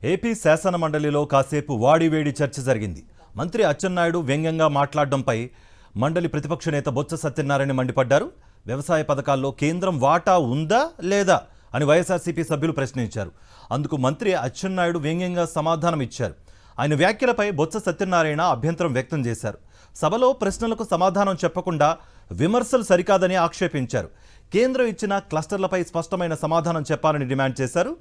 AP శాసన మండలిలో కాసేపు వాడివేడి చర్చ జరిగింది. మంత్రి అచ్చెన్నాయుడు వ్యంగ్యంగా మాట్లాడడంపై మండలి ప్రతిపక్ష నేత బొత్స సత్యనారాయణ మండిపడ్డారు. వ్యవసాయ పథకాల్లో కేంద్రం వాటా ఉందా లేదా అని వైఎస్ఆర్సీపీ సభ్యులు ప్రశ్నించారు. అందుకు మంత్రి అచ్చెన్నాయుడు వ్యంగ్యంగా సమాధానం ఇచ్చారు. ఆయన వ్యాఖ్యలపై బొత్స సత్యనారాయణ అభ్యంతరం వ్యక్తం చేశారు. సభలో ప్రశ్నలకు సమాధానం చెప్పకుండా విమర్శలు సరికాదని ఆక్షేపించారు. కేంద్రం ఇచ్చిన క్లస్టర్లపై స్పష్టమైన సమాధానం చెప్పాలని డిమాండ్ చేశారు.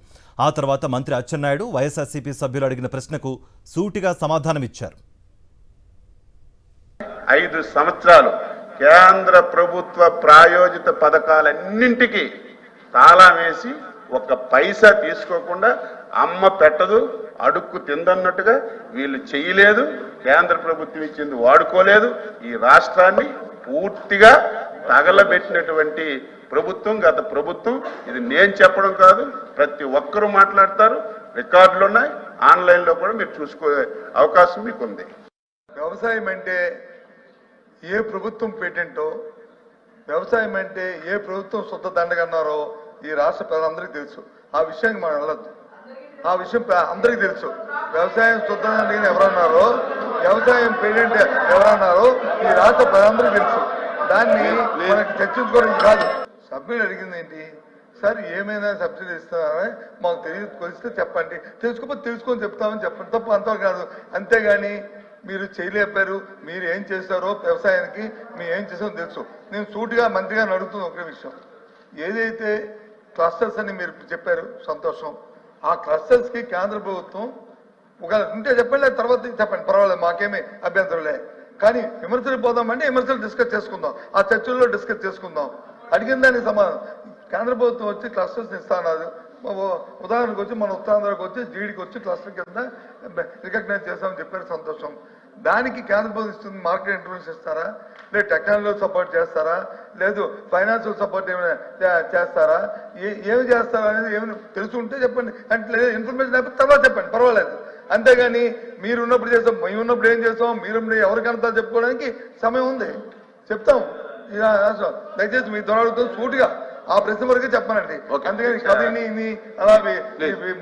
ఆ తర్వాత మంత్రి అచ్చెన్నాయుడు వైఎస్ఆర్సీపీ సభ్యులు అడిగిన ప్రశ్నకు సూటిగా సమాధానమిచ్చారు. 5 సంవత్సరాలు కేంద్ర ప్రభుత్వ ప్రాయోజిత పథకాలన్నింటికీ తాళం వేసి ఒక్క పైసా తీసుకోకుండా అమ్మ పెట్టదు అడుక్కు తిందన్నట్టుగా వీళ్ళు చేయలేదు. కేంద్ర ప్రభుత్వం ఇచ్చింది వాడుకోలేదు. ఈ రాష్ట్రాన్ని పూర్తిగా తగలబెట్టినటువంటి ప్రభుత్వం గత ప్రభుత్వం. ఇది నేను చెప్పడం కాదు, ప్రతి ఒక్కరూ మాట్లాడతారు, రికార్డులు ఉన్నాయి, ఆన్లైన్లో కూడా మీరు చూసుకునే అవకాశం మీకు ఉంది. వ్యవసాయం అంటే ఏ ప్రభుత్వం పేటెంటో, వ్యవసాయం అంటే ఏ ప్రభుత్వం సొంత దండగన్నారో ఈ రాష్ట్ర ప్రజలందరికీ తెలుసు. ఆ విషయానికి మనం వెళ్ళొద్దు. ఆ విషయం అందరికీ తెలుసు. వ్యవసాయం సొంత దండగని ఎవరన్నారో, వ్యవసాయం పేటెంట్ ఎవరన్నారో ఈ రాష్ట్ర ప్రజలందరికీ తెలుసు. దాన్ని మనకి చర్చించుకోవడానికి కాదు. సభ్యులు అడిగింది ఏంటి సార్, ఏమైనా సబ్సిడీ ఇస్తున్నారని మాకు తెలిస్తే చెప్పండి, తెలుసుకోకపోతే తెలుసుకొని చెప్తామని చెప్పండి, తప్ప అంతవరకు కాదు. అంతేగాని మీరు చేయలేపారు, మీరు ఏం చేస్తారో వ్యవసాయానికి మేము ఏం చేసామో తెలుసు. నేను సూటిగా మంత్రిగా అడుగుతున్న ఒకే విషయం, ఏదైతే క్లస్టర్స్ అని మీరు చెప్పారు సంతోషం, ఆ క్లస్టర్స్కి కేంద్ర ప్రభుత్వం ఒకవేళ ఉంటే చెప్పండి, తర్వాత చెప్పండి, పర్వాలేదు, మాకేమీ అభ్యంతరం లే. కానీ విమర్శలు పోదామంటే విమర్శలు డిస్కస్ చేసుకుందాం, ఆ చర్చల్లో డిస్కస్ చేసుకుందాం. అడిగిన దానికి సమాధానం. కేంద్ర ప్రభుత్వం వచ్చి క్లస్టర్స్ ఇస్తానన్నారు. ఉదాహరణకు వచ్చి మన ఉత్తరాంధ్రకు వచ్చి జీడికి వచ్చి క్లస్టర్ కింద రికగ్నైజ్ చేస్తామని చెప్పారు, సంతోషం. దానికి కేంద్ర ప్రభుత్వం ఇస్తుంది మార్కెట్ ఇంటర్వెన్షన్ ఇస్తారా, లేదు టెక్నాలజీ సపోర్ట్ చేస్తారా, లేదు ఫైనాన్షియల్ సపోర్ట్ ఏమైనా చేస్తారా, ఏమి చేస్తారా అనేది ఏమైనా తెలుసుకుంటే చెప్పండి. అంటే లేదు ఇన్ఫర్మేషన్ అయిపోతే తర్వాత చెప్పండి, పర్వాలేదు. అంతేగాని మీరు ఉన్నప్పుడు చేస్తాం, మేము ఉన్నప్పుడు ఏం చేస్తాం, మీరు ఎవరికంతా చెప్పుకోవడానికి సమయం ఉంది, చెప్తాం. దయచేసి మీ ద్వారా సూటిగా ఆ ప్రశ్న వరకే చెప్పానండి. అందుకని కవిని అలా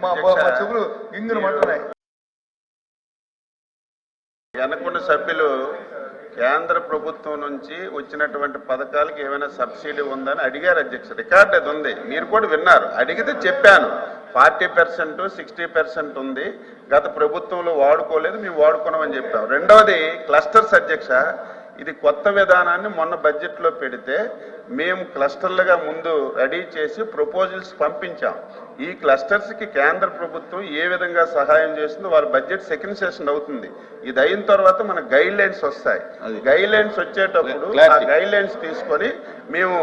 మా చెవులు గింగులు మంటున్నాయి. అనుకున్న సభ్యులు కేంద్ర ప్రభుత్వం నుంచి వచ్చినటువంటి పథకాలకు ఏమైనా సబ్సిడీ ఉందని అడిగారు అధ్యక్ష. రికార్డు అది ఉంది, మీరు కూడా విన్నారు. అడిగితే చెప్పాను 40%, 60% ఉంది, గత ప్రభుత్వంలో వాడుకోలేదు, మేము వాడుకున్నామని చెప్పాం. రెండవది క్లస్టర్స్ అధ్యక్ష, ఇది కొత్త విధానాన్ని మొన్న బడ్జెట్లో పెడితే మేము క్లస్టర్లుగా ముందు రెడీ చేసి ప్రపోజల్స్ పంపించాం. ఈ క్లస్టర్స్కి కేంద్ర ప్రభుత్వం ఏ విధంగా సహాయం చేస్తుందో వారి బడ్జెట్ సెకండ్ సెషన్ అవుతుంది. ఇది అయిన తర్వాత మన గైడ్ లైన్స్ వస్తాయి. గైడ్ లైన్స్ వచ్చేటప్పుడు ఆ గైడ్ లైన్స్ తీసుకొని మేము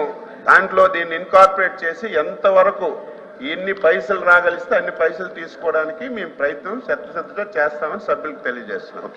దాంట్లో దీన్ని ఇన్కార్పొరేట్ చేసి ఎంతవరకు ఎన్ని పైసలు రాగలిస్తే అన్ని పైసలు తీసుకోవడానికి మేము ప్రయత్నం శ్రద్ధగా చేస్తామని సభ్యులకు తెలియజేస్తున్నాం.